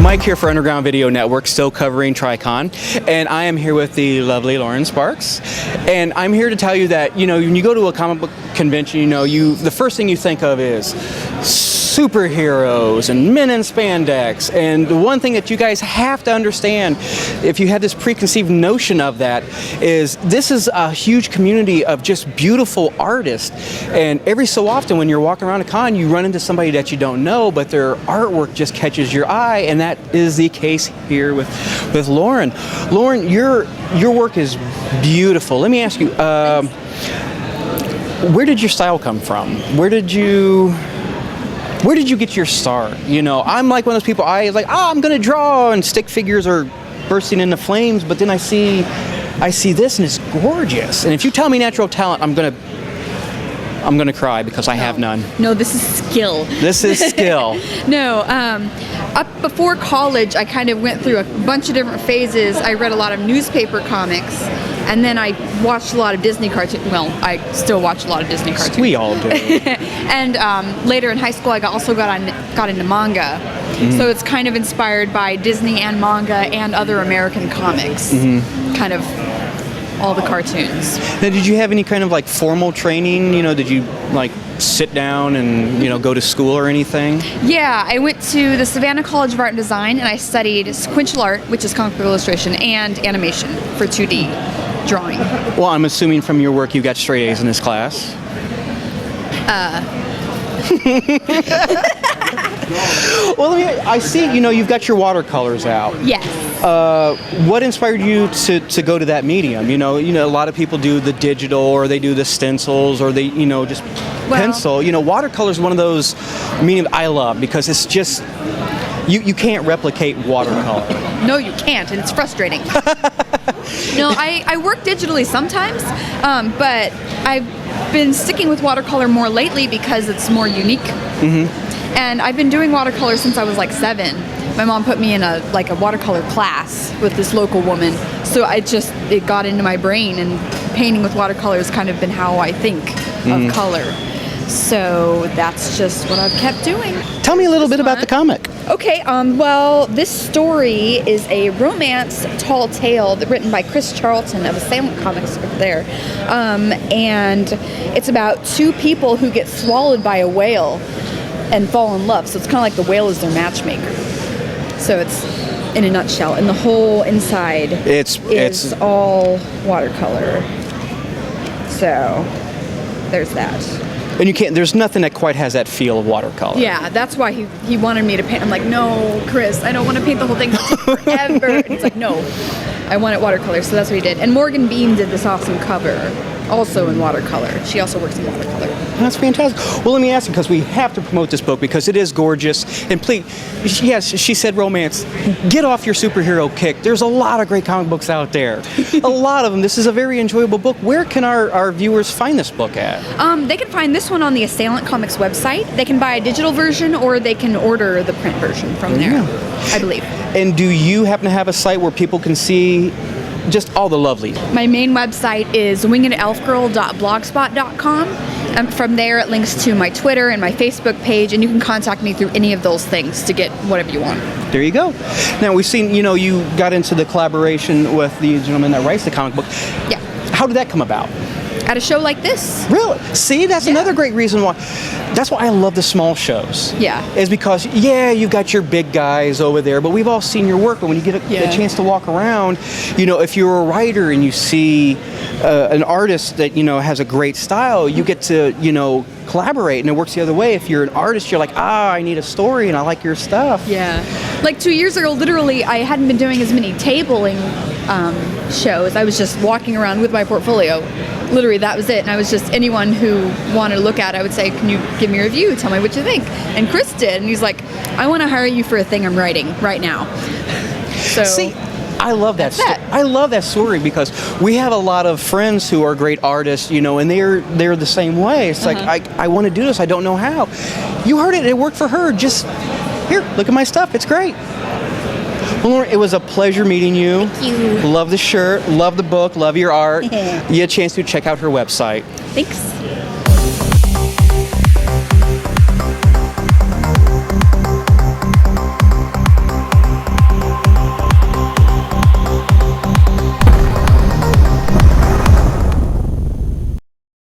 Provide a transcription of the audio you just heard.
Mike here for Underground Video Network, still covering Tri-Con, and I am here with the lovely Lauren Sparks. And I'm here to tell you that, when you go to a comic book convention, the first thing you think of is superheroes and men in spandex. And the one thing that you guys have to understand, if you had this preconceived notion of that, is this is a huge community of just beautiful artists. And every so often when you're walking around a con, you run into somebody that you don't know, but their artwork just catches your eye, and that is the case here with Lauren. Lauren, your work is beautiful. Let me ask you, where did your style come from? Where did you get your start? I'm like one of those people, I'm gonna draw, and stick figures are bursting into flames, but then I see this and it's gorgeous. And if you tell me natural talent, I'm gonna cry because I have none. No, this is skill. This is skill. No, up before college, I kind of went through a bunch of different phases. I read a lot of newspaper comics, and then I watched a lot of Disney cartoons. Well, I still watch a lot of Disney cartoons. We all do. And later in high school, I also got into manga. Mm-hmm. So it's kind of inspired by Disney and manga and other American comics. Mm-hmm. Kind of all the cartoons. Now, did you have any kind of formal training? Did you sit down and go to school or anything? Yeah, I went to the Savannah College of Art and Design, and I studied sequential art, which is comic book illustration, and animation for 2D drawing. Well, I'm assuming from your work you got straight A's in this class. Well, I see, you've got your watercolors out. Yes. What inspired you to go to that medium? A lot of people do the digital, or they do the stencils, or they, just pencil. Watercolor is one of those mediums I love because it's just, you can't replicate watercolor. No, you can't, and it's frustrating. No, I work digitally sometimes, but I've been sticking with watercolor more lately because it's more unique. Mm-hmm. And I've been doing watercolor since I was 7. My mom put me in a watercolor class with this local woman, so it got into my brain, and painting with watercolor has kind of been how I think of color. So that's just what I've kept doing. Tell me a little bit about the comic. Okay, well, this story is a romance tall tale written by Chris Charlton of Assailant Comics over there. And it's about two people who get swallowed by a whale and fall in love. So it's kind of like the whale is their matchmaker. So it's in a nutshell. And the whole inside is all watercolor. So there's that. And there's nothing that quite has that feel of watercolor. Yeah, that's why he wanted me to paint. I'm like, no, Chris, I don't want to paint the whole thing. It'll take forever. And he's like, no, I want it watercolor. So that's what he did. And Morgan Bean did this awesome cover, also in watercolor. She also works in watercolor. That's fantastic. Well, let me ask you, because we have to promote this book because it is gorgeous. And please, yes, she said romance. Get off your superhero kick. There's a lot of great comic books out there. A lot of them. This is a very enjoyable book. Where can our viewers find this book at? They can find this one on the Assailant Comics website. They can buy a digital version, or they can order the print version from there, I believe. And do you happen to have a site where people can see just all the lovely? My main website is wingedelfgirl.blogspot.com. From there, it links to my Twitter and my Facebook page, and you can contact me through any of those things to get whatever you want. There you go. Now, we've seen, you got into the collaboration with the gentleman that writes the comic book. Yeah. How did that come about? At a show like this. Really? See, that's another great reason why. That's why I love the small shows. Yeah. Is because, you've got your big guys over there, but we've all seen your work. But when you get a chance to walk around, if you're a writer and you see an artist that, has a great style, you get to, collaborate, and it works the other way. If you're an artist, you're like, I need a story, and I like your stuff. Yeah. 2 years ago, literally, I hadn't been doing as many tabling shows. I was just walking around with my portfolio. Literally, that was it. And I was just, anyone who wanted to look at it, I would say, can you give me a review? Tell me what you think. And Chris did. And he's like, I want to hire you for a thing I'm writing right now. So see, I love that. I love that story because we have a lot of friends who are great artists, and they're the same way. It's like, I want to do this. I don't know how. You heard it. It worked for her. Just, here, look at my stuff. It's great. Well, Lauren, it was a pleasure meeting you. Thank you. Love the shirt, love the book, love your art. You had a chance to check out her website. Thanks.